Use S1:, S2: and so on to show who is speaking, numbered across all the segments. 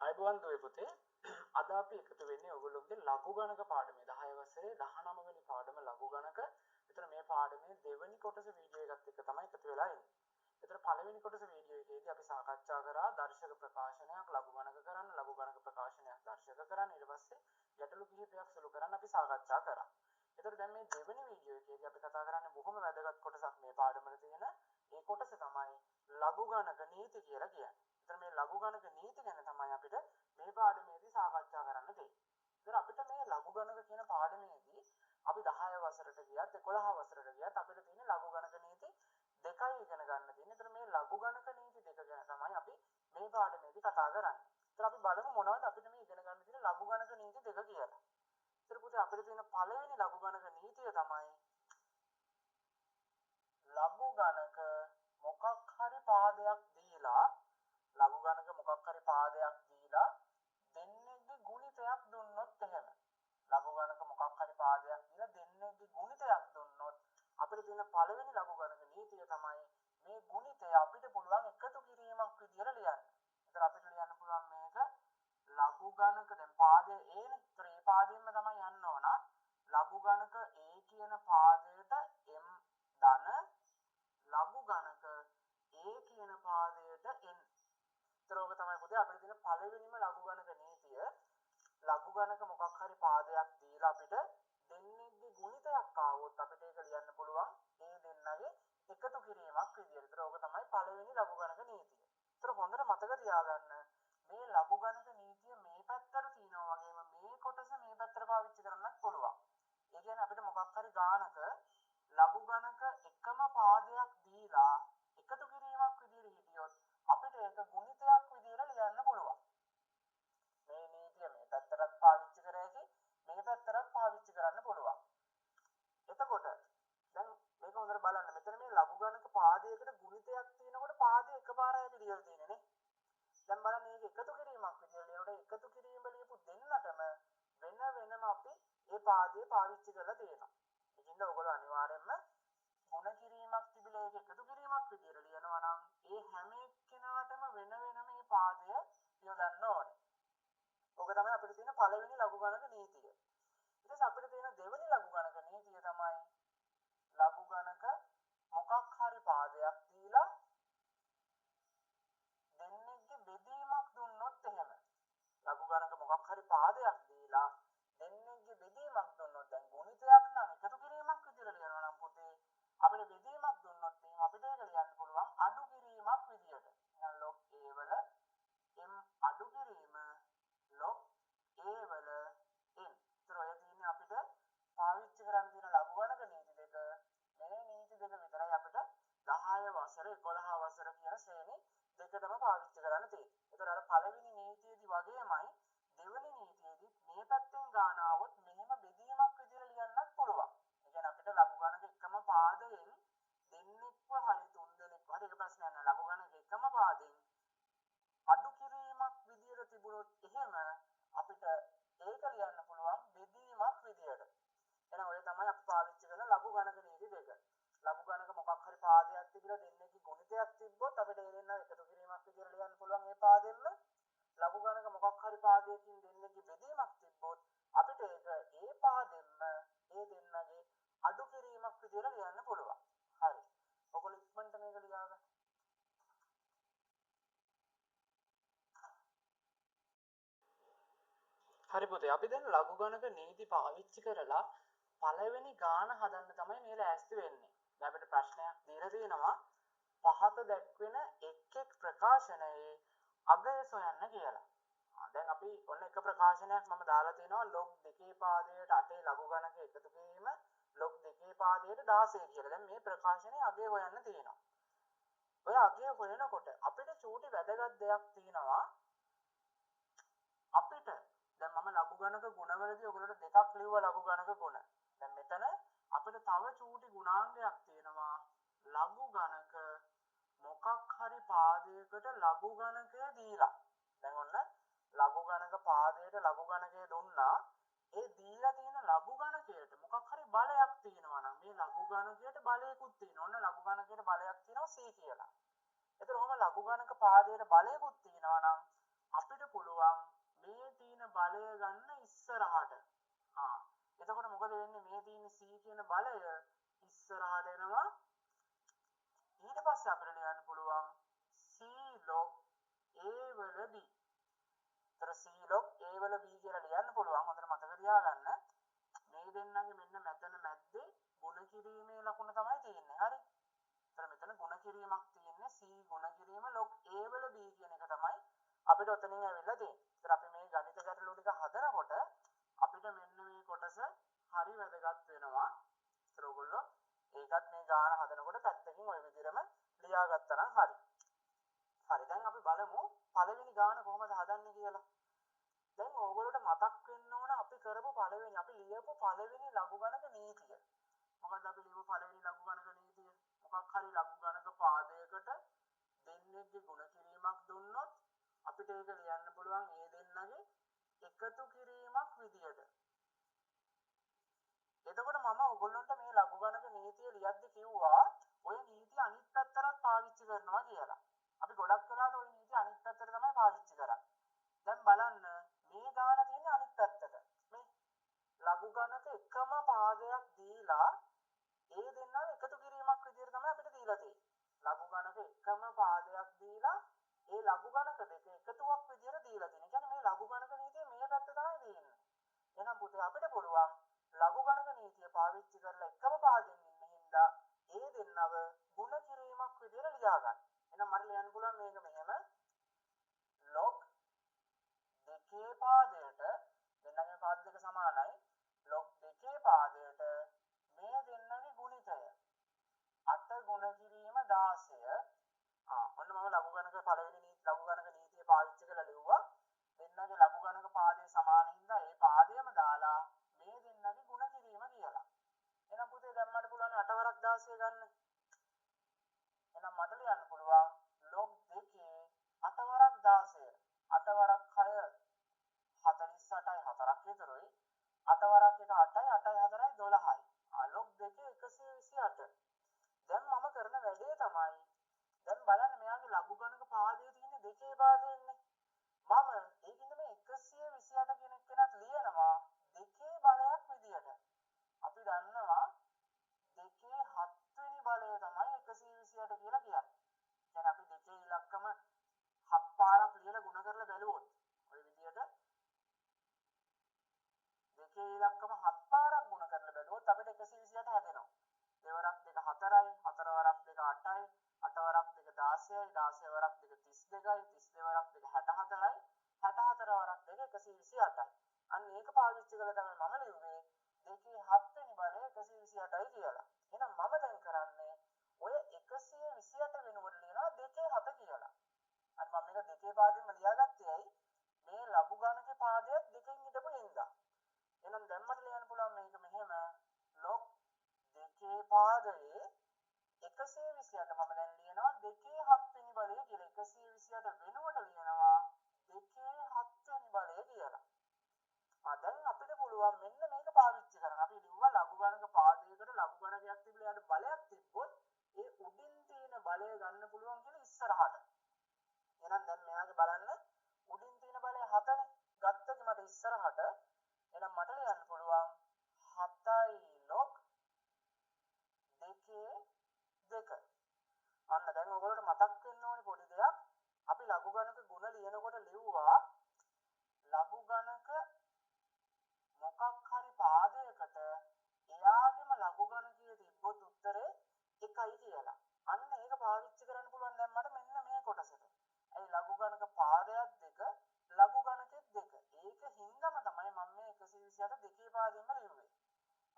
S1: අයිබෝන් දුවේ පුතේ අද අපි එකතු වෙන්නේ ඔයගොල්ලෝගේ ලඝු ගණක පාඩමේ 10 වසරේ 19 වෙනි පාඩම ලඝු ගණක. ඒතර මේ පාඩමේ දෙවෙනි කොටස වීඩියෝ එකත් එක්ක තමයි එකතු වෙලා ඉන්නේ. ඒතර පළවෙනි කොටස වීඩියෝ එකේදී අපි සාකච්ඡා කරා දර්ශක ප්‍රකාශනයක් ලඝු ගණක කරන්න, ලඝු ගණක ප්‍රකාශනයක් දර්ශක කරන්න, ඊට පස්සේ ගැටලු කිහිපයක් සුළු කරන්න අපි සාකච්ඡා කරා. ඒතර දැන් මේ දෙවෙනි වීඩියෝ එකේදී අපි කතා කරන්නේ බොහොම වැදගත් කොටසක් මේ පාඩමේ තියෙන. ඒ කොටස තමයි ලඝු ගණක නීති කියලා කියන්නේ. ඒතර මේ ලඝු ගණක නීති ගැන තමයි අපිට මේ පාඩමේදී සාකච්ඡා කරන්න තියෙන්නේ. ඒතර අපිට මේ ලඝු ගණක කියන පාඩමේදී අපි 10 වසරට ගියත් 11 වසරට ගියත් අපිට තියෙන ලඝු ගණක නීති දෙකයි ඉගෙන ගන්න තියෙන්නේ. ඒතර මේ ලඝු ගණක නීති දෙක ගැන තමයි අපි මේ පාඩමේදී කතා කරන්නේ. ඒතර අපි බලමු මොනවද අපිට මේ ඉගෙන ගන්න තියෙන ලඝු ගණක නීති දෙක කියලා. ඒතර පුතේ අපිට තියෙන පළවෙනි ලඝු ගණක නීතිය තමයි ලඝු ගණක මොකක් හරි පාදයක් දීලා ලඝු ගණක මොකක් හරි පාදයක් දීලා දෙන්නෙක්ගේ ගුණිතයක් දුන්නොත් එහෙම ලඝු ගණක මොකක් හරි පාදයක් දීලා දෙන්නෙක්ගේ ගුණිතයක් දුන්නොත් අපිට තියෙන පළවෙනි ලඝු ගණක නීතිය තමයි මේ ගුණිතය අපිට පුළුවන් එකතු කිරීමක් විදියට ලියන්න. ඒතර අපිට ලියන්න පුළුවන් මේක ලඝු ගණක දැන් පාදය A නේ. ඒතර ඒ පාදයෙන්ම තමයි යන්න ඕන. ලඝු ගණක A කියන පාදයට m ධන ලඝු ගණක A කියන පාදයට n. ඒතර ඕක තමයි පුතේ අපිට තියෙන පළවෙනිම ලඝු ගණක නීතිය. ලඝු ගණක මොකක් හරි පාදයක් දීලා අපිට දෙන්නෙක්ගේ ගුණිතයක් ආවොත් අපිට ඒක ලියන්න පුළුවන් ඒ දෙන්නගේ එකතු කිරීමක් විදියට. ඒතර ඕක තමයි පළවෙනි ලඝු ගණක නීතිය. ඒතර හොඳට මතක තියාගන්න මේ ලඝු ගණක නීතිය මේ පැත්තට තියෙනවා වගේම මේ කොටස මේ පැත්තට පාවිච්චි කරන්නත් පුළුවන්. ඒ කියන්නේ අපිට මොකක් හරි ගානක ලඝු ගණක එකම පාදයක් දීලා එකතු කිරීමක් විදියට හිටියොත් අපිට ඒක ගුණිතයක් විදියට ලියන්න පුළුවන්. මේ නීතිය මේ පැත්තටත් පාවිච්චි කර හැකි මේ පැත්තටත් පාවිච්චි කරන්න පුළුවන්. එතකොට දැන් මේක හොඳට බලන්න. මෙතන මේ ලඝු ගණක පාදයකට ගුණිතයක් තියෙනකොට පාදය එකපාරයි අපි ලියලා තියෙන්නේ නේ. දැන් බලන්න මේක එකතු කිරීමක් විදියට ලියනකොට එකතු කිරීම ලියපු දෙන්නටම වෙන වෙනම අපි ඒ පාදය පාවිච්චි කරලා තියෙනවා. ඒකින්ද ඔයගොල්ලෝ අනිවාර්යයෙන්ම ගුණ කිරීමක් තිබිලා ඒක එකතු කිරීමක් විදියට ලියනවා නම් ඒ හැම එක්කෙනාටම වෙන වෙනම මේ පාදය යොදන්න ඕනේ. ඕක තමයි අපිට තියෙන පළවෙනි ලඝු ගණක නීතිය. ඊට පස්සේ අපිට තියෙන දෙවෙනි ලඝු ගණක නීතිය තමයි ලඝු ගණක මොකක් හරි පාදයක් දීලා දෙන්නෙක්ගේ බෙදීමක් දුන්නොත් එහෙම. ලඝු ගණක මොකක් හරි පාදයක් දීලා දෙන්නෙක්ගේ බෙදීමක් දුන්නොත් දැන් ගුණිතයක් නම් එකතු කිරීමක් විදියට ලියනවා නම් පුතේ අපිට බෙදීමක් දුන්නොත් එහෙම අපිට ඒක ලියන්න පුළුවන් අඩු කිරීමක් විදියට. එහෙනම් log a වල m අඩු කිරීම log a වල n. ඒතර ඔය තියෙන්නේ අපිට පාවිච්චි කරන්න තියෙන ලඝු ගණක නීති දෙක. මේ නීති දෙක විතරයි අපිට 10 වසර 11 වසර කියන ශ්‍රේණි දෙකටම පාවිච්චි කරන්න තියෙන්නේ. ඒතර අර පළවෙනි නීතියේදී වගේමයි දෙවෙනි නීතියේදී මේ පැත්තෙන් ගාන આવොත් මෙහෙම බෙදීමක් විදියට ලියන්නත් පුළුවන්. ඒ කියන්නේ අපිට ලඝු ගණක එකම පාදයෙන් දෙන්නෙක්ව හරි තුන් දෙනෙක්ව හරි ඒක ප්‍රශ්නයක් නෑ. ලඝු ගණක එකම පාදයෙන් අඩු කිරීමක් විදියට තිබුණොත් එහෙම අපිට ඒක ලියන්න පුළුවන් බෙදීමක් විදියට. එහෙනම් ඔය තමයි අපි පාවිච්චි කරන ලඝු ගණක නීති දෙක. ලඝු ගණක මොකක් හරි පාදයක් තිබිලා දෙන්නෙක්ගේ ගුණිතයක් තිබ්බොත් අපිට ඒ දෙන්න එකතු කිරීමක් විදියට ලියන්න පුළුවන් මේ පාදෙන්න. ලඝු ගණක මොකක් හරි පාදයකින් දෙන්නෙක්ගේ බෙදීමක් තිබ්බොත් අපිට ඒක ඒ පාදෙන්න ඒ දෙන්නගේ අඩු කිරීමක් විදියට ලියන්න පුළුවන්. හරි. ඔයගොල්ලෝ ඉක්මනට මේක ලියාගන්න. හරි පුතේ අපි දැන් ලඝු ගණක නීති පාවිච්චි කරලා පළවෙනි ගාන හදන්න තමයි මේ ලෑස්ති වෙන්නේ. දැන් අපිට ප්‍රශ්නයක් දීලා තියෙනවා පහත දැක්වෙන එක් ප්‍රකාශනයේ අගය සොයන්න කියලා. දැන් අපි ඔන්න එක ප්‍රකාශනයක් මම දාලා තිනවා log 2 පාදයට 8 ලඝු ගණක එකතු කිරීම log 2 පාදයට 16 කියලා. දැන් මේ ප්‍රකාශනයේ අගය හොයන්න තියෙනවා. ඔය අගය හොයනකොට අපිට චූටි වැදගත් දෙයක් තියෙනවා. අපිට දැන් මම ලඝු ගණක ගුණවලදී ඔයගොල්ලෝට දෙකක් ලිව්වා ලඝු ගණක ගුණ. දැන් මෙතන අපිට තව චූටි ගුණාංගයක් තියෙනවා. ලඝු ගණක මොකක් හරි පාදයකට ලඝු ගණකය දීලා. දැන් ඔන්න ලඝු ගණක පාදයට ලඝු ගණකය දුන්නා. ඒ දීලා තියෙන ලඝු ගණකයට මොකක් හරි බලයක් තියෙනවා නම් මේ ලඝු ගණකයට බලයකුත් තියෙනවා. ඔන්න ලඝු ගණකයට බලයක් තියෙනවා c කියලා. එතකොට ඔහම ලඝු ගණක පාදයට බලයකුත් තියෙනවා නම් අපිට පුළුවන් මේ තියෙන බලය ගන්න ඉස්සරහට. එතකොට මොකද වෙන්නේ? මේ තියෙන C කියන බලය ඉස්සරහට එනවා. ඊට පස්සේ අපිට ලියන්න පුළුවන් C log A වල B. ඒතර C log A වල B කියලා ලියන්න පුළුවන්. හොඳට මතක තියාගන්න. මේ දෙන්නගේ මෙන්න මෙතන මැද්දේ ගුණ කිරීමේ ලකුණ තමයි තියෙන්නේ. හරි. ඒතර මෙතන ගුණ කිරීමක් තියෙන්නේ. C ගුණ කිරීම log A වල B කියන එක තමයි අපිට ඔතනින් ඇවිල්ලා තියෙන්නේ. ඒතර අපි මේ ගණිත ගැටලු ටික හදනකොට අපිට මෙන්න මේ කොටස හරි වැදගත් වෙනවා. ඒතර ඔයගොල්ලෝ ඒකත් මේ ගාන හදනකොට පැත්තකින් ওই විදිහටම ලියාගත්තා නම් හරි. හරි දැන් අපි බලමු පළවෙනි ගාන කොහොමද හදන්නේ කියලා. දැන් ඕගොල්ලෝට මතක් වෙන්න ඕන අපි කරපු පළවෙනි අපි ලියපු පළවෙනි ලඝු ගණක නීතිය. මොකක්ද අපි ලියපු පළවෙනි ලඝු ගණක නීතිය? මොකක් හරි ලඝු ගණක පාදයකට දෙන්නෙක්ගේ ගුණ කිරීමක් දුන්නොත් අපිට ඒක ලියන්න පුළුවන් ඒ දෙන්නගේ එකතු කිරීමක් විදියට. එතකොට මම ඔයගොල්ලන්ට මේ ලඝු ගණක නීතිය ලියද්දි කිව්වා ඔය නීතිය අනිත් පැත්තටත් පාවිච්චි කරනවා කියලා. අපි ගොඩක් වෙලාවට ওই නීතිය අනිත් පැත්තට තමයි පාවිච්චි කරන්නේ. දැන් බලන්න මේ ගාන තියෙන්නේ අනිත් පැත්තට. මේ ලඝු ගණක එකම පාදයක් දීලා ඒ දෙන්නව එකතු කිරීමක් විදියට තමයි අපිට දීලා තියෙන්නේ. ලඝු ගණක එකම පාදයක් දීලා ඒ ලඝු ගණක දෙක එකතුවක් විදියට දීලා තියෙනවා. කියන්නේ මේ ලඝු ගණක නීතිය මේ පැත්ත තමයි තියෙන්නේ. එහෙනම් පුතේ අපිට පුළුවන් ලඝු ගණක නීතිය පාවිච්චි කරලා එකම පාදයෙන් ඉන්න හින්දා ඒ දෙන්නව ගුණ කිරීමක් විදියට ලියා ගන්න. එහෙනම් මට ලියන්න පුළුවන් මේක මෙහෙම log දෙකේ පාදයට දෙන්නගේ පාද දෙක සමානයි log දෙකේ පාදයට මේ දෙන්නගේ ගුණිතය 8 ගුණ කිරීම 16 ඔන්න මම ලඝු ගණක පළවෙනි ලඝු ගණක නීතිය පාවිච්චි කරලා ලිව්වා දෙන්නගේ ලඝු ගණක පාදයේ සමාන හින්දා ඒ පාදයම දාලා මේ දෙන්නගේ ගුණ කිරීම කියලා. එහෙනම් පුතේ දැන් මට පුළුවන් 8 වරක් 16 ගන්න. එහෙනම් මට ලියන්න පුළුවන් log 2 8 වරක් 16 8 වරක් 6 48යි 4ක් විතරුයි 8 වරක් 1 8යි 8යි 4යි 12යි. log 2 128. දැන් මම කරන වැඩේ තමයි දැන් බලන්න මෙයාගේ ලඝු ගණක පාදයේ තියෙන දෙකේ පාදයෙන්නේ. මම ඒකින්ද මේ 128 කියන එකනත් ලියනවා දෙකේ බලයක් විදියට. අපි දන්නවා දෙකේ 7 වෙනි බලය තමයි 128 කියලා කියන්නේ. කියන්නේ අපි දෙකේ ඉලක්කම 7 පාරක් ලියලා ගුණ කරලා බැලුවොත් ඔය විදියට දෙකේ ඉලක්කම 7 පාරක් ගුණ කරලා බැලුවොත් අපිට 128 හැදෙනවා. දෙවරක් දෙක 4යි, 4 වරක් දෙක 8යි, 8 වරක් දෙක 16යි, 16 වරක් දෙක 32යි, 32 වරක් දෙක 64යි, 64 වරක් දෙක 128යි. අන්න ඒක පාවිච්චි කරලා තමයි මම ලිව්වේ දෙකේ 7 වෙනි බලය 128යි කියලා. එහෙනම් මම දැන් කරන්නේ ඔය 128 වෙනුවට ලියනවා දෙකේ 7 කියලා. අර මම මේක දෙකේ පාදයෙන්ම ලියාගත්තේ ඇයි? මේ ලඝු ගණකේ පාදයක් දෙකෙන් හිටපු හින්දා. එහෙනම් දැන් මට ලියන්න පුළුවන් මේක මෙහෙම log දෙකේ පාදයේ 128 මම දැන් ලියනවා දෙකේ 7 වෙනි බලය කියලා. 128 වෙනුවට ලියනවා දෙකේ 7 වෙනි බලය කියලා. දැන් අපිට පුළුවන් මෙන්න මේක පාවිච්චි කරන්න. අපි ලිව්වා ලඝු ගණක පාදයකට ලඝු ගණකයක් තිබිලා යට බලයක් තිබ්බොත් ඒ උඩින් තියෙන බලය ගන්න පුළුවන් කියලා ඉස්සරහට. එහෙනම් දැන් මෙයාගේ බලන්න උඩින් තියෙන බලය 7නේ. ගත්තක මට ඉස්සරහට. එහෙනම් මට ලියන්න පුළුවන් 7යි log දෙකේ 2. අන්න දැන් ඔයගොල්ලෝට මතක් වෙන්න ඕනේ පොඩි දෙයක්. අපි ලඝු ගණක ගුණ ලියනකොට ලිව්වා ලඝු ගණක මොකක් හරි පාදයකට එයාගෙම ලඝු ගණකයේ තිබ්බොත් උත්තරේ 1යි කියලා. අන්න ඒක පාවිච්චි කරන්න පුළුවන් දැන් මට මෙන්න මේ කොටසට. ඒ ලඝු ගණක පාදයක් දෙක ලඝු ගණකෙත් දෙක. ඒක හින්දාම තමයි මම මේ 128 දෙකේ පාදයෙන්ම ලිව්වේ.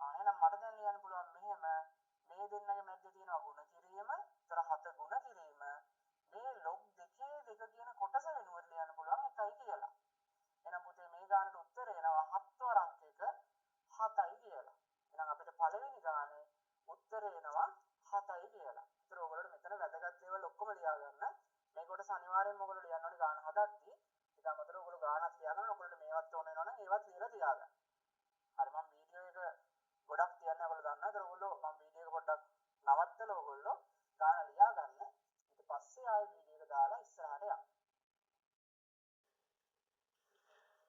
S1: එහෙනම් මට දැන් ලියන්න පුළුවන් මෙහෙම මේ දෙන්නගේ මැද්දේ තියෙනවා ගුණ කිරීම, ඒතර 7 ගුණ කිරීම. මේ log දෙකේ දෙක කියන කොටස වෙනුවට ලියන්න පුළුවන් 1යි කියලා. එහෙනම් පුතේ මේ ගානට උත්තර එනවා 7 වරක් 1 7යි කියලා. එහෙනම් අපිට පළවෙනි ගානේ උත්තර එනවා 7යි කියලා. ඒතර ඔයගොල්ලෝ මෙතන වැදගත් දේවල් ඔක්කොම ලියා ගන්න. මේ කොටස අනිවාර්යෙන්ම ඔයගොල්ලෝ ලියන්න ඕනේ ගාන හදද්දී. ඊට අමතරව ඔයගොල්ලෝ ගානක් ලියා ගන්න ඔයගොල්ලෝ මේවත් ඕන වෙනවා නම් ඒවත් ලියලා තියාගන්න. හරි මම වීඩියෝ එක ගොඩක් තියන්නේ ඔයගොල්ලෝ දන්නවා. ඒතර ඔයගොල්ලෝ මම වීඩියෝ එක පොඩ්ඩක් නවත්තලා ඔයගොල්ලෝ ගාන ලියා ගන්න. ඊට පස්සේ ආයෙ වීඩියෝ එක දාලා ඉස්සරහට යන්න.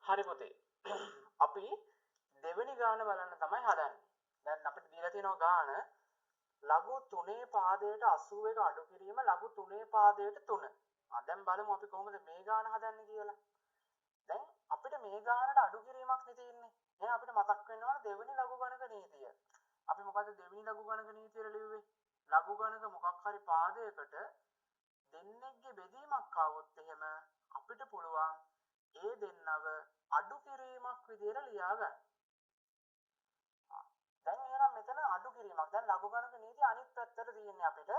S1: හරි පුතේ. අපි දෙවෙනි ගාන බලන්න තමයි හදන්නේ. දැන් අපිට දීලා තියෙනවා ගාන ලඝු 3 පාදයට 81 අඩු කිරීම ලඝු 3 පාදයට 3. දැන් බලමු අපි කොහොමද මේ ගාන හදන්නේ කියලා. දැන් අපිට මේ ගානට අඩු කිරීමක් නේ තියෙන්නේ. එහෙනම් අපිට මතක් වෙන්න ඕන දෙවෙනි ලඝු ගණක නීතිය. අපි මොකද දෙවෙනි ලඝු ගණක නීතිය ලිව්වේ? ලඝු ගණක මොකක් හරි පාදයකට දෙන්නෙක්ගේ බෙදීමක් ආවොත් එහෙම අපිට පුළුවන් ඒ දෙන්නව අඩු කිරීමක් විදියට ලියා ගන්න. දැන් එහෙනම් මෙතන අඩු කිරීමක්. දැන් ලඝු ගණක නීතිය අනිත් පැත්තට තියෙන්නේ අපිට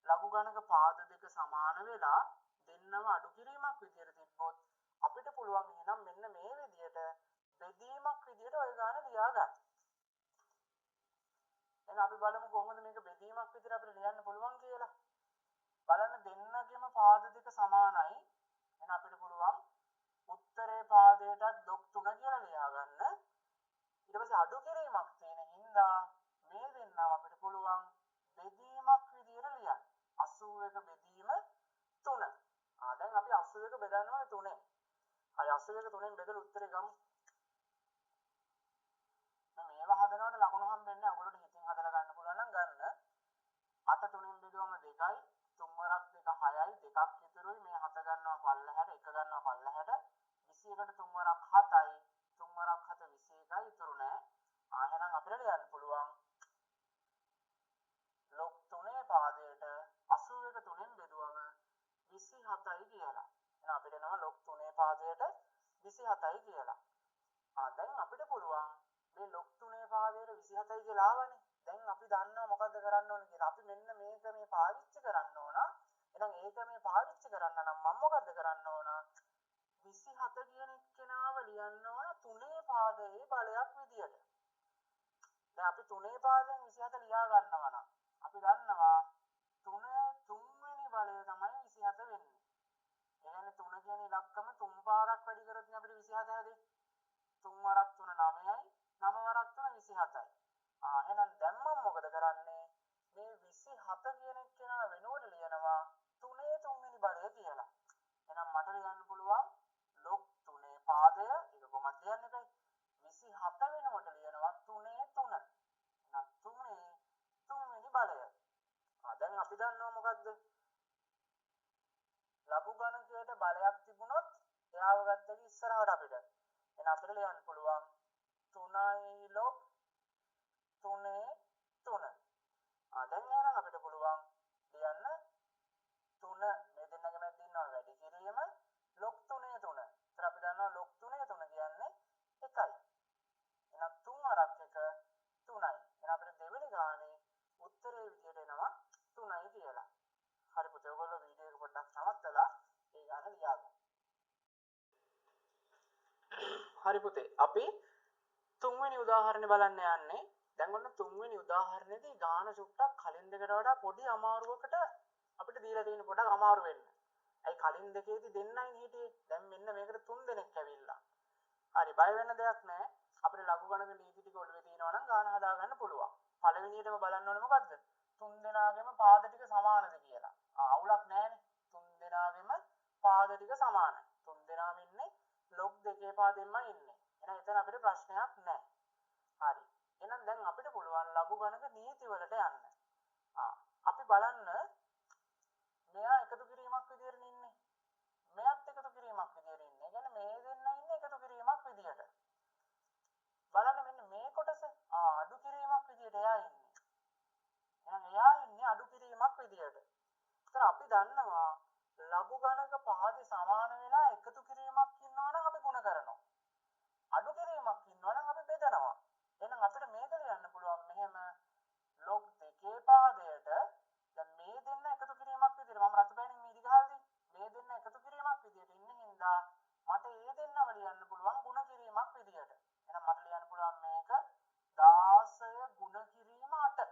S1: ලඝු ගණක පාද දෙක සමාන වෙලා දෙන්නව අඩු කිරීමක් විදියට තිබ්බොත් අපිට පුළුවන් එහෙනම් මෙන්න මේ විදියට බෙදීමක් විදියට ඔය ගාන ලියා ගන්න. එහෙනම් අපි බලමු කොහොමද මේක බෙදීමක් විදියට අපිට ලියන්න පුළුවන් කියලා. බලන්න දෙන්නගෙම පාද දෙක සමානයි. එහෙනම් අපිට පුළුවන් උත්තරේ පාදයටත් ලොක් 3 කියලා ලියා ගන්න. ඊට පස්සේ අඩු කිරීමක් තියෙන හින්දා මේ දෙන්නව අපිට පුළුවන් බෙදීමක් විදියට ලියන්න. 81 බෙදීම 3. දැන් අපි 81 බෙදන්න ඕනේ 3. හරි 81 3ෙන් බෙදලා උත්තරේ ගමු. මේවා හදනකොට ලකුණු හම්බෙන්නේ නැහැ. ඔයගොල්ලෝ හිතින් හදලා ගන්න පුළුවන් නම් ගන්න. 8 3ෙන් බෙදුවම 2යි, 3 වරක් 2 6යි, දෙකක් ඉතුරුයි. මේ 7 ගන්නවා පල්ලහැට, 1 ගන්නවා පල්ලහැට. 21ට 3 වරක් 7යි, 3 වරක් 7 21යි ඉතුරු නැහැ. එහෙනම් අපිට ලියන්න පුළුවන් log 3 පාදයට 81 3ෙන් බෙදුවම 27යි කියලා. එහෙනම් අපිට එනවා log 3 පාදයට 27යි කියලා. දැන් අපිට පුළුවන් මේ log 3 පාදයට 27යි කියලා ආවනේ. දැන් අපි දන්නවා මොකද්ද කරන්න ඕනේ කියලා. අපි මෙන්න මේක මේ පාවිච්චි කරන්න ඕන. එහෙනම් ඒක මේ පාවිච්චි කරන්න නම් මම මොකද්ද කරන්න ඕන? 27 කියන එක්කෙනාව ලියන්න ඕන 3 පාදයේ බලයක් විදියට. දැන් අපි 3 පාදයෙන් 27 ලියා ගන්නවා නම් අපි දන්නවා 3 තුන්වෙනි බලය තමයි 27 වෙන්නේ. ඒ කියන්නේ 3 කියන ඉලක්කම 3 පාරක් වැඩි කරොත් නේ අපිට 27 හැදෙන්නේ. 3 වරක් 3 9යි, 9 වරක් 3 27යි. එහෙනම් දැන් මම මොකද කරන්නේ? මේ 27 කියන එක්කෙනා වෙනුවට ලියනවා 3 තුන්වෙනි බලය කියලා. එහෙනම් මට ලියන්න පුළුවන් log 3 පාදය ඒක කොහොමද ලියන්නේ බෑ. 27 වෙනුවට ලියනවා 3 3. එහෙනම් 3 තුන්වෙනි බලය. දැන් අපි දන්නවා මොකද්ද? ලඝු ගණකයට බලයක් තිබුණොත් එයාව ගත්තක ඉස්සරහට අපිට. එහෙනම් අපිට ලියන්න පුළුවන් 3යි log 3 3. දැන් එහෙනම් අපිට පුළුවන් ලියන්න 3 මේ දෙන්නගේ මැද ඉන්නවා වැඩි කිරීම log 3 3. ඒතර අපි දන්නවා log 3 3 කියන්නේ 1යි. එහෙනම් 3 වරක් 1 3යි. එහෙනම් අපිට දෙවෙනි ගානේ උත්තරේ විදියට එනවා 3යි කියලා. හරි පුතේ ඔයගොල්ලෝ වීඩියෝ එක පොඩ්ඩක් නවත්තලා ඒ ගාන ලියා ගන්න. හරි පුතේ අපි තුන්වෙනි උදාහරණය බලන්න යන්නේ. දැන් ඔන්න තුන්වෙනි උදාහරණයේදී ගාන චුට්ටක් කලින් දෙකට වඩා පොඩි අමාරුවකට අපිට දීලා තියෙන පොඩක් අමාරු වෙන්න. ඇයි කලින් දෙකේදී දෙන්නයි හිටියේ. දැන් මෙන්න මේකට තුන් දෙනෙක් ඇවිල්ලා. හරි බය වෙන්න දෙයක් නැහැ. අපිට ලඝු ගණක නීති ටික ඔළුවේ තියෙනවා නම් ගාන හදා ගන්න පුළුවන්. පළවෙනියටම බලන්න ඕනේ මොකද්ද? තුන් දෙනාගේම පාද ටික සමානද කියලා. අවුලක් නැහැනේ. තුන් දෙනාගේම පාද ටික සමානයි. තුන් දෙනාම ඉන්නේ log 2 පාදෙන්මයි ඉන්නේ. එහෙනම් එතන අපිට ප්‍රශ්නයක් නැහැ. හරි. එහෙනම් දැන් අපිට පුළුවන් ලඝු ගණක නීති වලට යන්න. අපි බලන්න මෙයා එකතු කිරීමක් විදියට ඉන්නේ. මෙයත් එකතු කිරීමක් විදියට ඉන්නේ. ඒ කියන්නේ මේ දෙන්න ඉන්නේ එකතු කිරීමක් විදියට. බලන්න මෙන්න මේ කොටස අඩු කිරීමක් විදියට එයා ඉන්නේ. එහෙනම් එයා ඉන්නේ අඩු කිරීමක් විදියට. ඒතර අපි දන්නවා ලඝු ගණක පාදේ සමාන වෙලා එකතු කිරීමක් ඉන්නවා නම් අපි ගුණ කරනවා. අඩු කිරීමක් ඉන්නවා නම් අපි බෙදනවා. එහෙනම් අපිට මේක ලියන්න පුළුවන් මෙහෙම log 2 පාදයට දැන් මේ දෙන්න එකතු කිරීමක් විදියට මම රතු පෑනින් මේ දිගහල්දී මේ දෙන්න එකතු කිරීමක් විදියට ඉන්න හින්දා මට ඒ දෙන්නව ලියන්න පුළුවන් ගුණ කිරීමක් විදියට. එහෙනම් මට ලියන්න පුළුවන් මේක 16 ගුණ කිරීම 8.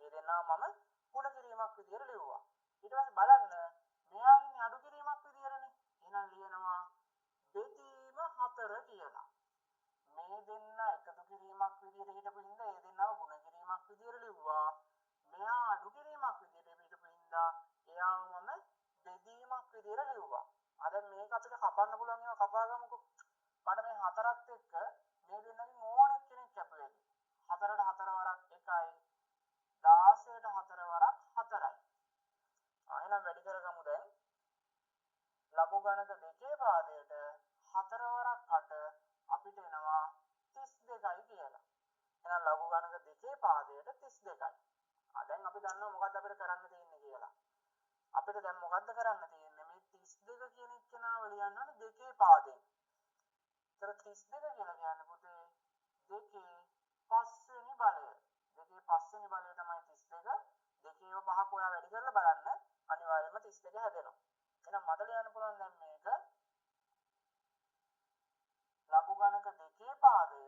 S1: මේ දෙන්නා මම ගුණ කිරීමක් විදියට ලිව්වා. ඊට පස්සේ බලන්න මෙයා ඉන්නේ අඩු කිරීමක් විදියටනේ. එහෙනම් ලියනවා බෙදීම 4 කියලා. මේ දෙන්න එකතු කිරීමක් විදියට හිටපු හින්දා ඒ දෙන්නව ගුණ කිරීමක් විදියට ලිව්වා. මෙයා අඩු කිරීමක් විදියට හිටපු හින්දා එයාව මම බෙදීමක් විදියට ලිව්වා. දැන් මේක අපිට කපන්න පුළුවන් ඒවා කපා ගමුකෝ. මට මේ 4ත් එක්ක මේ දෙන්නගෙන් ඕනෙක් කෙනෙක් කැපුවේකි. 4ට 4 වරක් 1යි 16ට 4 වරක් 4යි. එහෙනම් වැඩි කරගමු දැන්. ලඝු ගණක දෙකේ පාදයට 4 වරක් 8 අපිට එනවා 32යි කියලා. එහෙනම් ලඝු ගණක දෙකේ පාදයට 32යි. දැන් අපි දන්නවා මොකද්ද අපිට කරන්න තියෙන්නේ කියලා. අපිට දැන් මොකද්ද කරන්න තියෙන්නේ? මේ 32 කියන එක්කෙනාව ලියන්න ඕනේ දෙකේ පාදයෙන්. ඒතර 32 කියලා කියන්නේ පුතේ දෙකේ පස්වෙනි බලය. දෙකේ පස්වෙනි බලය තමයි 32. දෙකේව පහක් ඔයා වැඩි කරලා බලන්න අනිවාර්යයෙන්ම 32 හැදෙනවා. එහෙනම් මට ලියන්න පුළුවන් දැන් මේක ලඝු ගණක දෙකේ පාදය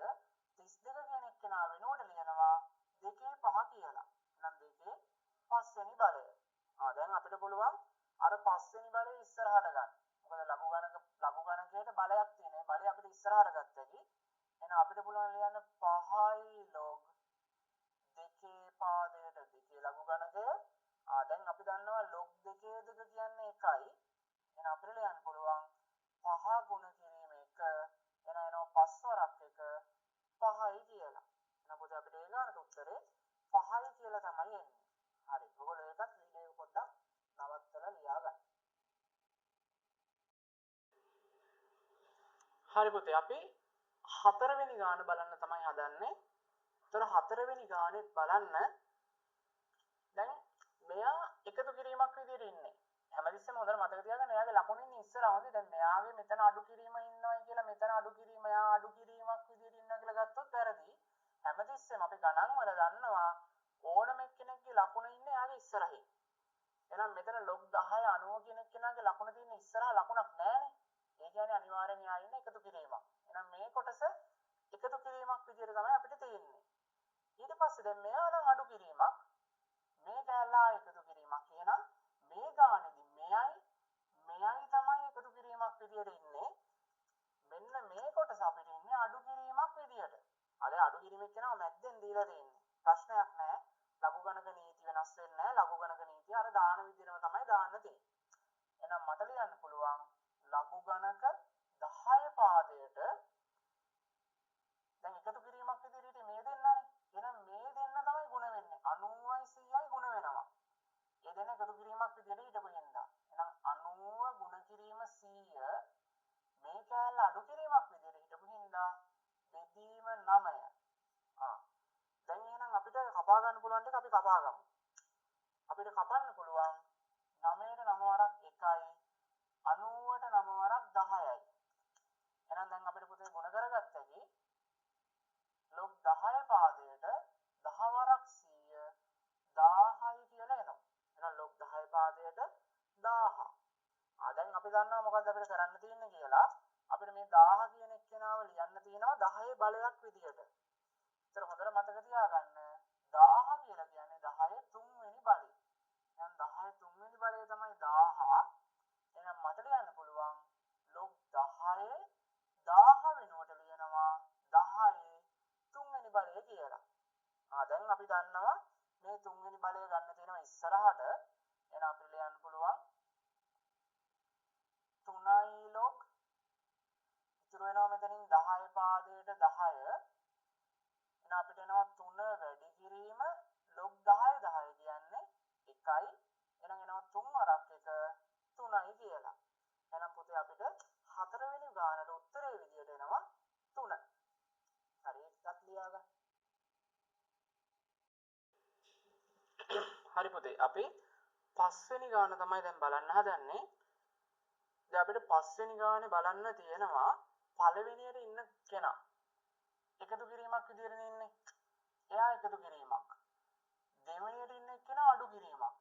S1: 32 කියන එක්කෙනා වෙනුවට ලියනවා දෙකේ පහ කියලා. එහෙනම් දෙකේ පස්වෙනි බලය. දැන් අපිට පුළුවන් අර පස්වෙනි බලය ඉස්සරහට ගන්න. මොකද ලඝු ගණකයට බලයක් තියෙන. ඒ බලය අපිට ඉස්සරහට ගත්තකි. එහෙනම් අපිට පුළුවන් ලියන්න 5යි log දෙකේ පාදයට දෙකේ ලඝු ගණකය. දැන් අපි දන්නවා log දෙකේ දෙක කියන්නේ 1යි. එහෙනම් අපිට ලියන්න පුළුවන් 5 ගුණ කිරීම 1. එහෙනම් එනවා 5 වරක් 1 5යි කියලා. එහෙනම් පොතේ අපිට ඒ ගානට උත්තරේ 5යි කියලා තමයි එන්නේ. හරි. ඔයගොල්ලෝ ඒකත් වීඩියෝ එක පොඩ්ඩක් නවත්තලා ලියා ගන්න. හරි පුතේ අපි 4 වෙනි ගාන බලන්න තමයි හදන්නේ. ඒතර 4 වෙනි ගානෙත් බලන්න දැන් මෙයා එකතු කිරීමක් විදියට ඉන්නේ. හැමතිස්සෙම හොඳට මතක තියාගන්න එයාගේ ලකුණු ඉන්නේ ඉස්සරහ හොඳේ. දැන් මෙයාගේ මෙතන අඩු කිරීම ඉන්නවයි කියලා මෙතන අඩු කිරීම එයා අඩු කිරීමක් විදියට ඉන්නවා කියලා ගත්තොත් වැරදි. හැමතිස්සෙම අපි ගණන් වල දන්නවා ඕනම එක්කෙනෙක්ගේ ලකුණ ඉන්නේ එයාගේ ඉස්සරහින්. එහෙනම් මෙතන log 10 90 කියන එක්කෙනාගේ ලකුණ තියෙන ඉස්සරහ ලකුණක් නැහැනේ. ඒ කියන්නේ අනිවාර්යෙන් එයා ඉන්නේ එකතු කිරීමක්. එහෙනම් මේ කොටස එකතු කිරීමක් විදියට තමයි අපිට තියෙන්නේ. ඊට පස්සේ දැන් මෙයා නම් අඩු කිරීමක් මේ කැලලා එකතු කිරීමක්. එහෙනම් මේ ගානේදී මෙයයි තමයි එකතු කිරීමක් විදියට ඉන්නේ. මෙන්න මේ කොටස අපිට ඉන්නේ අඩු කිරීමක් විදියට. අර අඩු කිරීමක් කියනවා මැද්දෙන් දීලා තියෙන්නේ. ප්‍රශ්නයක් නැහැ. ලඝු ගණක නීති වෙනස් වෙන්නේ නැහැ. ලඝු ගණක නීතිය අර දාන විදිහම තමයි දාන්න තියෙන්නේ. එහෙනම් මට ලියන්න පුළුවන් ලඝු ගණක 10 පාදයට දැන් එකතු කිරීමක් විදිහට මේ දෙන්නනේ. එහෙනම් මේ දෙන්න තමයි ಗುಣ වෙන්නේ. 90යි 100යි ಗುಣ වෙනවා. ඒ දෙන්න එකතු කිරීමක් විදිහට හිටපු හින්දා. එහෙනම් 90 ಗುಣ කිරීම 100 මේ කැලල අඩු කිරීමක් විදිහට හිටපු හින්දා බෙදීම 9. දැන් එහෙනම් අපිට කපා ගන්න පුළුවන් ටික අපි කපා ගමු. අපිට කපන්න පුළුවන් 9ට 9 වරක් 1යි 90ට 9 වරක් 10යි. එහෙනම් දැන් අපිට පුතේ ගුණ කරගත්තකි log 10 පාදයට 10 වරක් 100 1000යි කියලා එනවා. එහෙනම් log 10 පාදයට 1000. දැන් අපි දන්නවා මොකද්ද අපිට කරන්න තියෙන්නේ කියලා. අපිට මේ 1000 කියන එක්කෙනාව ලියන්න තියෙනවා 10 බලයක් විදියට. ඒතර හොඳට මතක තියාගන්න 1000 කියලා කියන්නේ 10 තුන්වෙනි බලය. එහෙනම් 10 තුන්වෙනි බලය තමයි 1000. එහෙනම් මට ලියන්න පුළුවන් log 10 1000 වෙනුවට ලියනවා 10 තුන්වෙනි බලය කියලා. දැන් අපි දන්නවා මේ තුන්වෙනි බලය ගන්න තියෙනවා ඉස්සරහට. එහෙනම් අපිට ලියන්න පුළුවන් 3යි log ඉතුරු වෙනවා මෙතනින් 10 පාදයට 10. එහෙනම් අපිට එනවා 3 වැඩි කිරීම log 10 10 කියන්නේ 1යි. එහෙනම් එනවා 3 වරක් 1 3යි කියලා. එහෙනම් පුතේ අපිට 4 වෙනි ගානට උත්තරේ විදියට එනවා 3. හරි ඒකත් ලියාගන්න. හරි පුතේ අපි 5 වෙනි ගාන තමයි දැන් බලන්න හදන්නේ. දැන් අපිට 5 වෙනි ගානේ බලන්න තියෙනවා පළවෙනියට ඉන්න කෙනා. එකතු කිරීමක් විදියට ඉන්නේ. එයා එකතු කිරීමක්. දෙවෙනියට ඉන්න කෙනා අඩු කිරීමක්.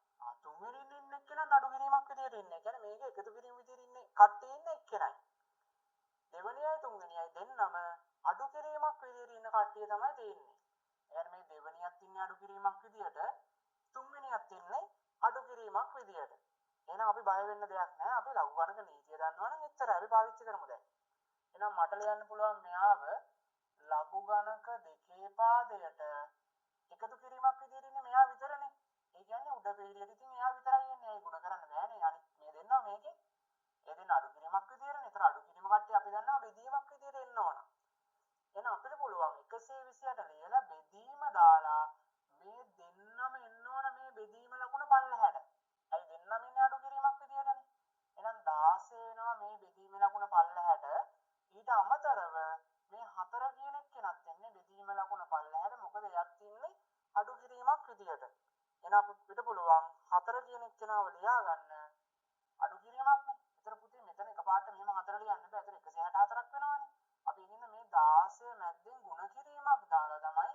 S1: තුන්වෙනියට ඉන්න කෙනා අඩු කිරීමක් විදියට ඉන්නේ. ඒ කියන්නේ මේක එකතු කිරීම විදියට ඉන්නේ කට්ටිය ඉන්නේ එක්කෙනයි. දෙවෙනියයි තුන්වෙනියයි දෙන්නම අඩු කිරීමක් විදියට ඉන්න කට්ටිය තමයි තියෙන්නේ. ඒ කියන්නේ මේ දෙවෙනියත් ඉන්නේ අඩු කිරීමක් විදියට, තුන්වෙනියත් ඉන්නේ අඩු කිරීමක් විදියට. එහෙනම් අපි බය වෙන්න දෙයක් නැහැ. අපි ලඝු ගණක නීතිය දන්නවනම් එච්චරයි. අපි පාවිච්චි කරමු දැන්. එහෙනම් මට ලියන්න පුළුවන් මෙයාව ලඝු ගණක දෙකේ පාදයට එකතු කිරීමක් විදියට ඉන්නේ මෙයා විතරනේ. ඒ කියන්නේ උඩ පීඩියට ඉතින් එයා විතරයි එන්නේ. ඒ ගුණ කරන්න බෑනේ. අනිත් මේ දෙන්නා මේකේ. ඒ දෙන්න අඩු කිරීමක් විදියටනේ. ඒතර අඩු කිරීම කට්ටිය අපි දන්නවා බෙදීමක් විදියට එන්න දේශනාව ලියා ගන්න අඩු කිරීමක්නේ. ඒතර පුතේ මෙතන එකපාරට මෙහෙම 4 ලියන්න බෑ. ඒතර 164ක් වෙනවනේ. අපි ඉතින් මේ 16 මැද්දෙන් ಗುಣ කිරීමක් දාලා තමයි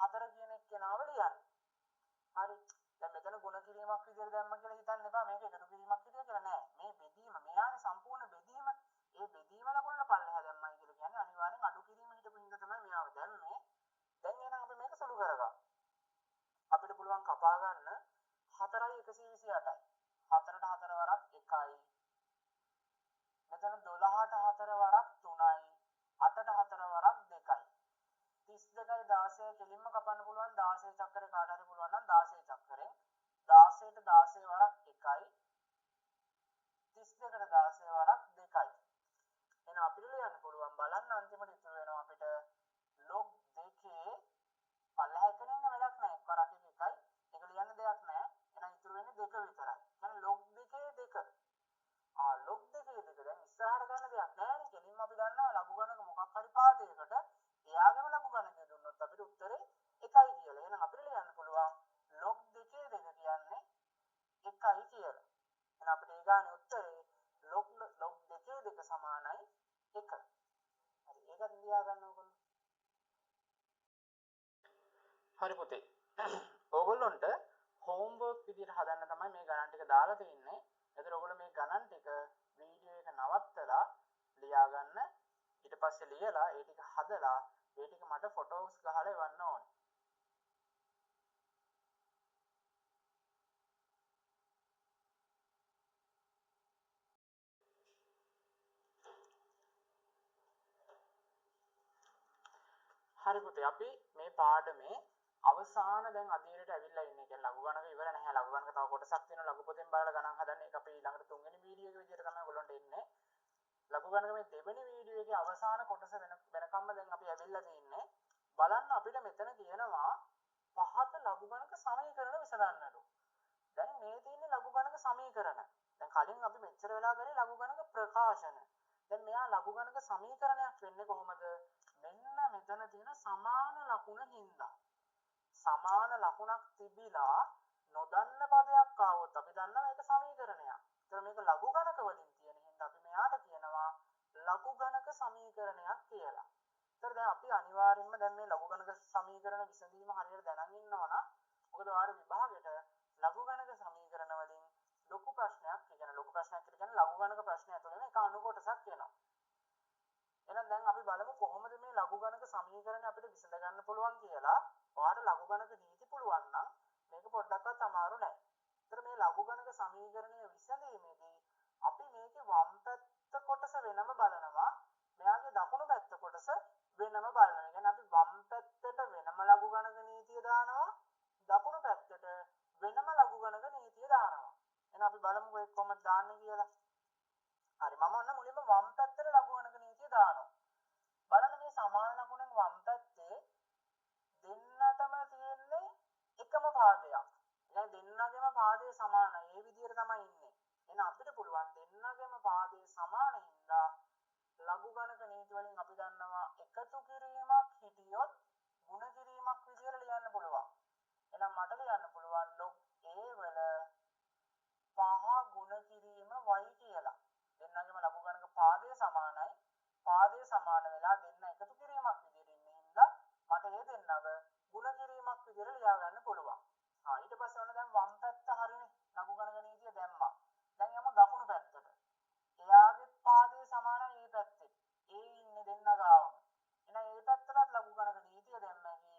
S1: 4 කියන එක්කෙනාව ලියන්නේ. හරි. දැන් මෙතන ಗುಣ කිරීමක් විදිහට දැම්ම කියලා හිතන්න එපා. මේක එකතු කිරීමක් විදියට කියලා නෑ. මේ බෙදීම මෙයානේ සම්පූර්ණ බෙදීම. ඒ බෙදීම ලකුණට පල්ලෙහා දැම්මයි කියලා කියන්නේ අනිවාර්යෙන් අඩු කිරීම හිටපු හින්දා තමයි මෙයාව දැම්මේ. දැන් එහෙනම් අපි මේක සුළු කරගමු. අපිට පුළුවන් කපා ගන්න 4යි 128යි. 4ට 4 වරක් 1යි. මෙතන 12ට 4 වරක් 3යි. 8ට 4 වරක් 2යි. 32යි 16යි කෙලින්ම කපන්න පුළුවන් 16 චක්‍රේ කාට හරි පුළුවන් නම් 16 චක්‍රෙන් 16ට 16 වරක් 1යි 32ට 16 වරක් 2යි. එහෙනම් අපිට ලියන්න පුළුවන් බලන්න අන්තිමට ඉතුරු වෙනවා අපිට log 2 පල්ලෙහා එකනේ ඉන්න වැඩක් නැහැ. එක් වරක් 1යි. ඒක ලියන්න දෙයක් නැහැ. එහෙනම් ඉතුරු වෙන්නේ 2 විතරයි. يعني log 2 2. log 2 2 දැන් ඉස්සරහට ගන්න දෙයක් නැහැ නේ. කෙලින්ම අපි දන්නවා ලඝු ගණක මොකක් හරි පාදයකට එයාගේම ලඝු ගණකය දුන්නොත් අපිට උත්තරේ 1යි කියලා. එහෙනම් අපිට ලියන්න පුළුවන් log 2 2 කියන්නේ 1යි කියලා. එහෙනම් අපිට ඒ ගානේ උත්තරේ log 2 2 සමානයි 1. හරි ඒකත් ලියා ගන්න ඕගොල්ලෝ. හරි පුතේ. ඕගොල්ලොන්ට හෝම්වර්ක් විදියට හදන්න තමයි මේ ගණන් ටික දාලා තින්නේ. එතකොට ඔයගොල්ලෝ මේ ගණන් ටික වීඩියෝ එක නවත්තලා ලියා ගන්න. ඊට පස්සේ ලියලා ඒ ටික හදලා ඒ ටික මට ෆොටෝස් ගහලා එවන්න ඕනේ. හරි පුතේ අපි මේ පාඩමේ අවසාන දැන් අදියරට ඇවිල්ලා ඉන්නේ. කියන්නේ ලඝු ගණක ඉවර නැහැ. ලඝු ගණක තව කොටසක් තියෙනවා. ලඝු පොතෙන් බලලා ගණන් හදන්න. ඒක අපි ඊළඟට තුන්වෙනි වීඩියෝ එක විදියට තමයි ඔයගොල්ලන්ට එන්නේ. ලඝු ගණක මේ දෙවෙනි වීඩියෝ එකේ අවසාන කොටස වෙනකම්ම දැන් අපි ඇවිල්ලා තින්නේ. බලන්න අපිට මෙතන කියනවා පහත ලඝු ගණක සමීකරණ විසඳන්නලු. දැන් මේ තියෙන්නේ ලඝු ගණක සමීකරණ. දැන් කලින් අපි මෙච්චර වෙලා කරේ ලඝු ගණක ප්‍රකාශන. දැන් මෙයා ලඝු ගණක සමීකරණයක් වෙන්නේ කොහොමද? මෙන්න මෙතන තියෙන සමාන ලකුණ හින්දා. සමාන ලකුණක් තිබිලා නොදන්න පදයක් ආවොත් අපි දන්නවා ඒක සමීකරණයක්. ඒතර මේක ලඝු ගණක වලින් තියෙන හින්දා අපි මෙයාට කියනවා ලඝු ගණක සමීකරණයක් කියලා. ඒතර දැන් අපි අනිවාර්යයෙන්ම දැන් මේ ලඝු ගණක සමීකරණ විසඳීම හරියට දැනන් ඉන්නවනම් මොකද ඔයාලා විභාගෙට ලඝු ගණක සමීකරණ වලින් ලොකු ප්‍රශ්නයක් කියන්නේ ලොකු ප්‍රශ්නයක් කියන්නේ ලඝු ගණක ප්‍රශ්නය ඇතුළේම එක අණු කොටසක් එනවා. එහෙනම් දැන් අපි බලමු කොහොමද මේ ලඝු ගණක සමීකරණ අපිට විසඳ ගන්න පුළුවන් කියලා. ඔයාලට ලඝු ගණක නීති පුළුවන් නම් මේක පොඩ්ඩක්වත් අමාරු නෑ. ඒතර මේ ලඝු ගණක සමීකරණය විසඳීමේදී අපි මේකේ වම් පැත්ත කොටස වෙනම බලනවා. මෙයාගේ දකුණු පැත්ත කොටස වෙනම බලනවා. ඒ කියන්නේ අපි වම් පැත්තට වෙනම ලඝු ගණක නීතිය දානවා. දකුණු පැත්තට වෙනම ලඝු ගණක නීතිය දානවා. එහෙනම් අපි බලමු ඒක කොහොමද දාන්නේ කියලා. හරි මම ඔන්න මුලින්ම වම් පැත්තට ලඝු ගණක නීතිය දානවා. බලන්න මේ සමාන ලකුණෙන් වම් පැත්තේ දෙන්නටම තියෙන්නේ එකම පාදයක්. يعني දෙන්නගේම පාදයේ සමානයි. ඒ විදිහට තමයි ඉන්නේ. එහෙනම් අපිට පුළුවන් දෙන්නගේම පාදයේ සමාන හින්දා ලඝු ගණක නීති වලින් අපි දන්නවා එකතු කිරීමක් හිටියොත් ಗುಣ කිරීමක් විදිහට ලියන්න පුළුවන්. එහෙනම් මට ලියන්න පුළුවන් log a වල 5 ಗುಣ කිරීම y කියලා. දෙන්නගේම ලඝු ගණක පාදයේ සමානයි. පාදයේ සමාන වෙලා දෙන්න එකතු කිරීමක් විදිහට ඉන්න හින්දා මට මේ දෙන්නව ಗುಣ කිරීමක් විදිහට ලියා ගන්න පුළුවන්. ඊට පස්සේ ඔන්න දැන් වම් පැත්ත හරිනේ. ලඝු ගණක නීතිය දැම්මා. දැන් යමු දකුණු පැත්තට. එයාගේ පාදයේ සමානයි මේ පැත්තේ. ඒ ඉන්නේ දෙන්න ගාවම. එහෙනම් මේ පැත්තටත් ලඝු ගණක නීතිය දැම්මකි.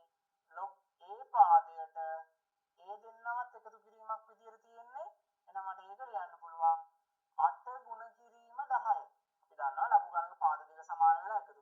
S1: log a පාදයට ඒ දෙන්නවත් එකතු කිරීමක් විදිහට තියෙන්නේ. එහෙනම් මට ඒක ලියන්න පුළුවන් 8 ගුණ කිරීම 10. අපි දන්නවා ලඝු ගණක පාද දෙක සමාන වෙලා එකතු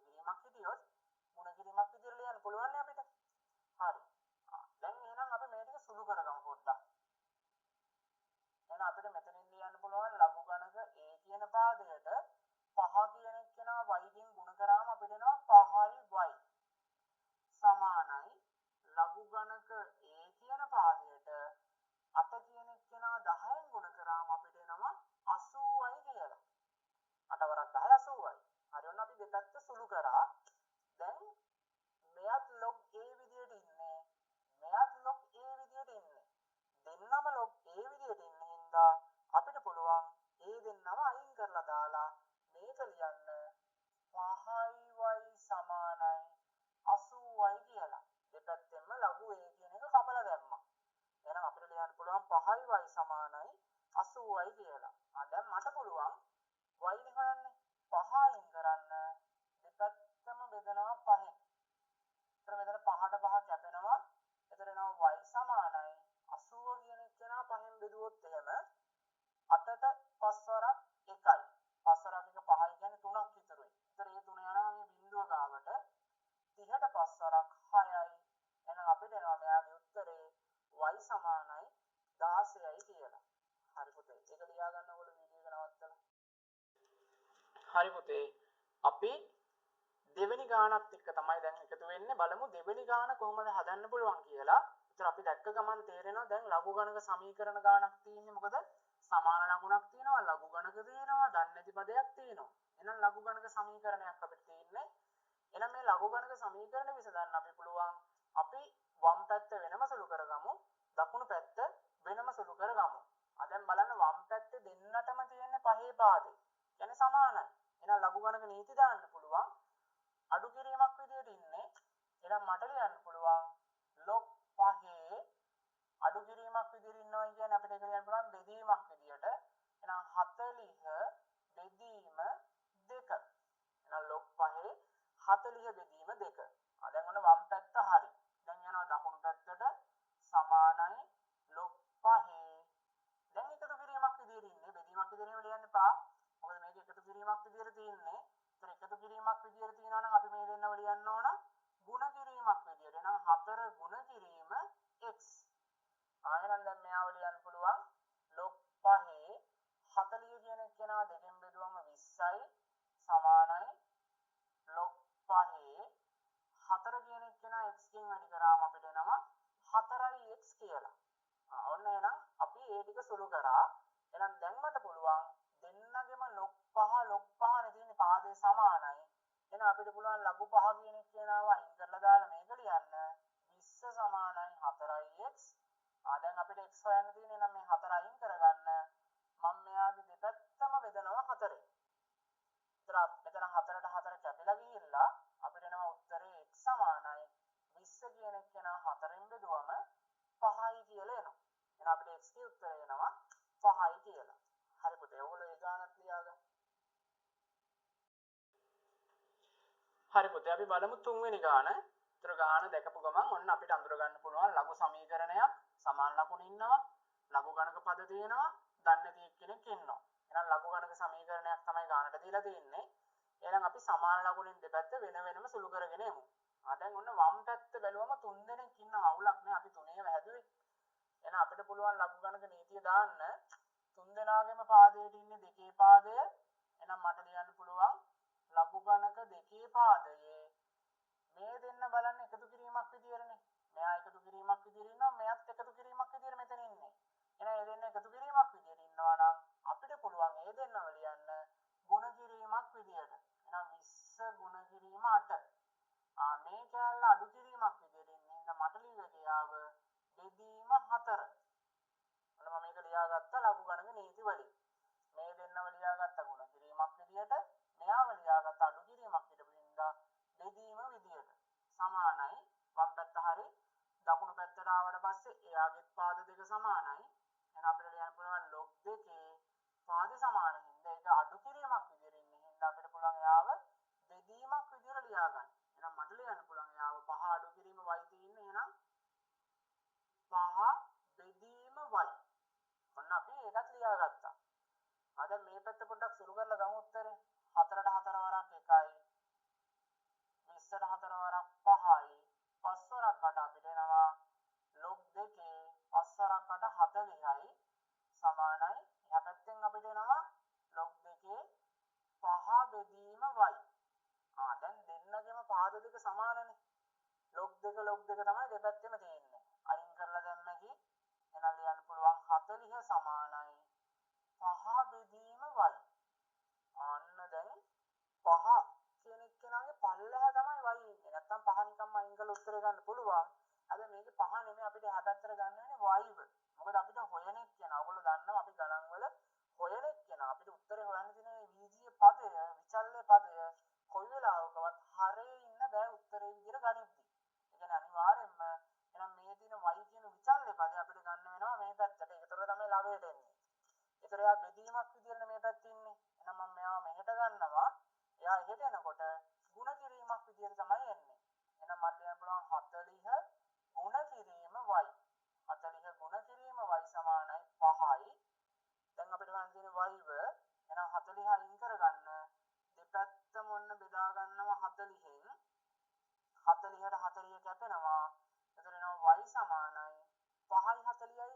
S1: කරලා දාලා මේක ලියන්න 5y සමානයි 80යි කියලා. දෙපැත්තෙන්ම ලඝු a කියන එක කපලා දැම්මා. එහෙනම් අපිට ලියන්න පුළුවන් 5y සමානයි 80යි කියලා. දැන් මට පුළුවන් y නේ හොයන්නේ. 5 අයින් කරන්න දෙපැත්තම බෙදනවා 5න්. එතන මෙතන 5ට 5 කැපෙනවා. එතන එනවා y සමානයි 80 කියන එක නා 5න් බෙදුවොත් එහෙම 8ට 5 වරක් 1යි. 5 වරක් 1 5යි කියන්නේ 3ක් ඉතුරුයි. ඒතර මේ 3 යනවා මේ බිඳුව ගාවට 30ට 5 වරක් 6යි. එහෙනම් අපිට එනවා මෙයාගේ උත්තරේ y සමානයි 16යි කියලා. හරි පුතේ. ඒක ලියා ගන්න ඕගොල්ලෝ වීඩියෝ එක නවත්තලා. හරි පුතේ. අපි දෙවෙනි ගානත් එක්ක තමයි දැන් එකතු වෙන්නේ. බලමු දෙවෙනි ගාන කොහොමද හදන්න පුළුවන් කියලා. ඒතර අපි දැක්ක ගමන් තේරෙනවා දැන් ලඝු ගණක සමීකරණ ගානක් තියෙන්නේ. මොකද සමාන ලකුණක් තියෙනවා, ලඝු ගණක තියෙනවා, දන්නේ නැති පදයක් තියෙනවා. එහෙනම් ලඝු ගණක සමීකරණයක් අපිට තියෙන්නේ. එහෙනම් මේ ලඝු ගණක සමීකරණ විසඳන්න අපි පුළුවන් අපි වම් පැත්ත වෙනම සුළු කරගමු, දකුණු පැත්ත වෙනම සුළු කරගමු. දැන් බලන්න වම් පැත්තේ දෙන්නටම තියෙන්නේ පහේ පාදේ. කියන්නේ සමානයි. එහෙනම් ලඝු ගණක නීති දාන්න පුළුවන්. අඩු කිරීමක් විදියට ඉන්නේ. එහෙනම් මට ලියන්න පුළුවන් log 5 අඩු කිරීමක් විදියට ඉන්නවා කියන්නේ අපිට ඒක ලියන්න පුළුවන් බෙදීමක් විදියට. එහෙනම් 40 බෙදීම 2. එහෙනම් log 5 40 බෙදීම 2. දැන් ඔන්න වම් පැත්ත හරි. දැන් යනවා දකුණු පැත්තට සමානයි log 5. දැන් එකතු කිරීමක් විදියට ඉන්නේ. බෙදීමක් විදියට ලියන්න එපා. මොකද මේක එකතු කිරීමක් විදියට තියෙන්නේ. ඒතර එකතු කිරීමක් විදියට තියෙනවා නම් අපි මේ දෙන්නව ලියන්න ඕන ගුණ කිරීමක් විදියට. එහෙනම් 4 ගුණ කිරීම x. එහෙනම් දැන් මෙයාව ලියන්න පුළුවන් log 5 40 කියන එක කෙනා දෙකෙන් බෙදුවම 20යි සමානයි log 5 4 කියන එක කෙනා x කින් වැඩි කරාම අපිට එනවා 4යි x කියලා. ඔන්න එහෙනම් අපි ඒ ටික සුළු කරා. එහෙනම් දැන් මට පුළුවන් දෙන්නගෙම log 5 නේ තියෙන්නේ පාදේ සමානයි. එහෙනම් අපිට පුළුවන් ලඝු 5 කියන එක කියනවා අයින් කරලා දාලා මේක ලියන්න 20 සමානයි 4x. දැන් අපිට x හොයන්න තියෙන්නේ නම් මේ 4 අයින් කරගන්න මම මෙයාගේ දෙපැත්තම බෙදනවා 4ෙන්. මෙතන 4ට 4 කැපිලා ගිහිල්ලා අපිට එනවා උත්තරේ x සමානයි 20 කියන එක කෙනා 4ෙන් බෙදුවම 5යි කියලා එනවා. එහෙනම් අපිට x ගේ උත්තරය එනවා 5යි කියලා. හරි පුතේ. ඔයගොල්ලෝ ඒ ගානක් ලියාගන්න. හරි පුතේ. අපි බලමු තුන්වෙනි ගාන. ඒතර ගාන දැකපු ගමන් ඔන්න අපිට අඳුර ගන්න පුළුවන් ලඝු සමීකරණයක් සමාන ලකුණු ඉන්නවා. ලඝු ගණක පද තියෙනවා. දන්නේ නැති එක්කෙනෙක් ඉන්නවා. එහෙනම් ලඝු ගණක සමීකරණයක් තමයි ගානට දීලා තියෙන්නේ. එහෙනම් අපි සමාන ලකුණෙන් දෙපැත්ත වෙන වෙනම සුළු කරගෙන යමු. දැන් ඔන්න වම් පැත්ත බැලුවම 3 දෙනෙක් ඉන්න අවුලක් නෑ. අපි තුනේ හැදුවේ. එහෙනම් අපිට පුළුවන් ලඝු ගණක නීතිය දාන්න 3 දෙනාගේම පාදයට ඉන්නේ දෙකේ පාදය. එහෙනම් මට ලියන්න පුළුවන් ලඝු ගණක දෙකේ පාදයේ මේ දෙන්න බලන්න එකතු කිරීමක් විදියටනේ. මෙයා එකතු කිරීමක් විදියට ඉන්නවා, මෙයාත් එකතු කිරීමක් විදියට මෙතන ඉන්නේ. එහෙනම් මේ දෙන්න එකතු කිරීමක් විදියට ඉන්නවා නම් අපිට පුළුවන් මේ දෙන්නව ලියන්න ගුණ කිරීමක් විදියට. එහෙනම් 20 ගුණ කිරීම 8. මේ කැලල අඩු කිරීමක් විදියට ඉන්නේ. එහෙනම් මට ලියුවේ යාව බෙදීම 4. ඔන්න මම මේක ලියාගත්තා ලඝු ගණක නීති වලින්. මේ දෙන්නව ලියාගත්තා ගුණ කිරීමක් විදියට, මෙයාව ලියාගත්තා අඩු කිරීමක් විදියට බෙදීම විදියට. සමානයි වම් පැත්ත හරි දකුණු පැත්තට ආවට පස්සේ එයාගේ පාද දෙක සමානයි. එහෙනම් අපිට ලියන්න පුළුවන් log 2 පාද සමාන හින්දා ඒක අඩු කිරීමක් විදියට ඉන්නේ. හින්දා අපිට පුළුවන් එයාව බෙදීමක් විදියට ලියා ගන්න. එහෙනම් මට ලියන්න පුළුවන් එයාව 5 අඩු කිරීම y තියෙන්නේ. එහෙනම් 5 බෙදීම y. ඔන්න අපි ඒකත් ලියාගත්තා. දැන් මේ පැත්ත පොඩ්ඩක් සුළු කරලා ගමු උත්තරේ. 4ට 4 වරක් 1යි. 20ට 4 වරක් 5යි. 5 වරක් 8 අපිට එනවා log 2 5 වරක් 8 40යි සමානයි. එහා පැත්තෙන් අපිට එනවා log 2 5 බෙදීම y. දැන් දෙන්නගෙම පාද දෙක සමානනේ. log 2 තමයි දෙපැත්තෙම තියෙන්නේ. අයින් කරලා දැම්මකි. එහෙනම් ලියන්න පුළුවන් 40 සමානයි 5 බෙදීම y. අන්න දැන් 5 කියන එක්කෙනාගේ පල්ලෙහා තමයි y ඉන්නේ. නැත්තම් 5 නිකම්ම අයින් කරලා උත්තරේ ගන්න පුළුවන්. හැබැයි මේකේ 5 නෙමෙයි අපිට එහා පැත්තට ගන්න වෙන්නේ y ව. මොකද අපිට හොයන එක්කෙනා. ඔයගොල්ලෝ දන්නවා අපි ගණන් වල හොයන එක්කෙනා. අපිට උත්තරේ හොයන්න තියෙන්නේ v ගනිද්දි. ඒ කියන්නේ අනිවාර්යයෙන්ම එහෙනම් මේ තියෙන y කියන විචල්්‍ය පදේ අපිට ගන්න වෙනවා මේ පැත්තට. ඒකතර තමයි ළවයට එන්නේ. ඒතර එයා බෙදීමක් විදියට මේ පැත්තේ ඉන්නේ. එහෙනම් මම මෙයාව මෙහෙට ගන්නවා. එයා එහෙට එනකොට ಗುಣ කිරීමක් විදියට තමයි එන්නේ. එහෙනම් මට ලියන්න පුළුවන් 40 ಗುಣ කිරීම y. 40 ಗುಣ කිරීම y සමානයි 5යි. දැන් අපිට ගන්න තියෙන y ව එහෙනම් 40 අයින් කරගන්න දෙපැත්තම ඔන්න බෙදා ගන්නවා 40න් 40ට 40 කැපෙනවා. එතකොට එනවා y සමානයි 5යි 40යි.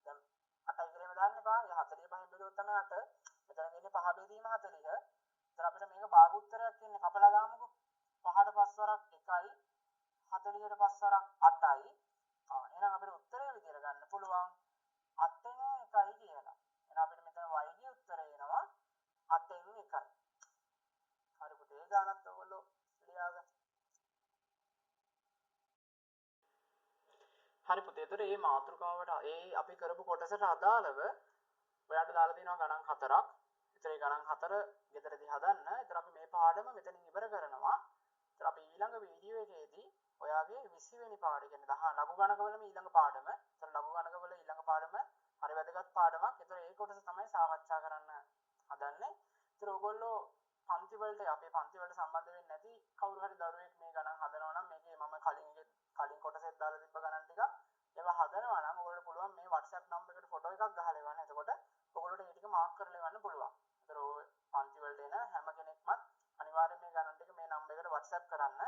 S1: දැන් 8යි කියලා දාන්න එපා. ඒ 45න් බෙදුවොත් තමයි 8. මෙතන දෙන්නේ 5 බෙදීම 40. එතන අපිට මේක භාග උත්තරයක් එන්නේ කපලා දාමුකෝ. 5ට 5 වරක් 1යි 40ට 5 වරක් 8යි. එහෙනම් අපිට උත්තරේ විදියට ගන්න පුළුවන් 8න් 1යි කියලා. එහෙනම් අපිට මෙතන y ගේ උත්තරේ එනවා 8න් 1යි. හරි පුතේ ඒ ගානත් ඔයගොල්ලෝ ලියාගන්න. හරි පුතේ. ඒතර මේ මාතෘකාවට අපි කරපු කොටසට අදාළව ඔයාලට දාලා තියෙනවා ගණන් 4ක්. ඒතර ඒ ගණන් 4 ගෙදරදී හදන්න. ඒතර අපි මේ පාඩම මෙතනින් ඉවර කරනවා. ඒතර අපි ඊළඟ වීඩියෝ එකේදී ඔයාගේ 20 වෙනි පාඩම කියන්නේ 10 ලඝු ගණකවලම ඊළඟ පාඩම. ඒතර ලඝු ගණකවල ඊළඟ පාඩම හරි වැදගත් පාඩමක්. ඒතර ඒ කොටස තමයි සාකච්ඡා කරන්න හදන්නේ. ඒතර ඔයගොල්ලෝ පන්ති වලට අපේ පන්ති වලට සම්බන්ධ වෙන්නේ නැති කවුරු හරි දරුවෙක් මේ ගණන් හදනවා නම් මේකේ මම කලින් කොටසෙත් දාලා තිබ්බ ගණන් ටික ඒවා හදනවා නම් ඔයගොල්ලෝ පුළුවන් මේ WhatsApp නම්බර් එකට ෆොටෝ එකක් ගහලා එවන්න. එතකොට ඔයගොල්ලෝට මේ ටික මාක් කරලා එවන්න පුළුවන්. ඒතර ඔය පන්ති වලට එන හැම කෙනෙක්ම අනිවාර්යයෙන් මේ ගණන් ටික මේ නම්බර් එකට WhatsApp කරන්න.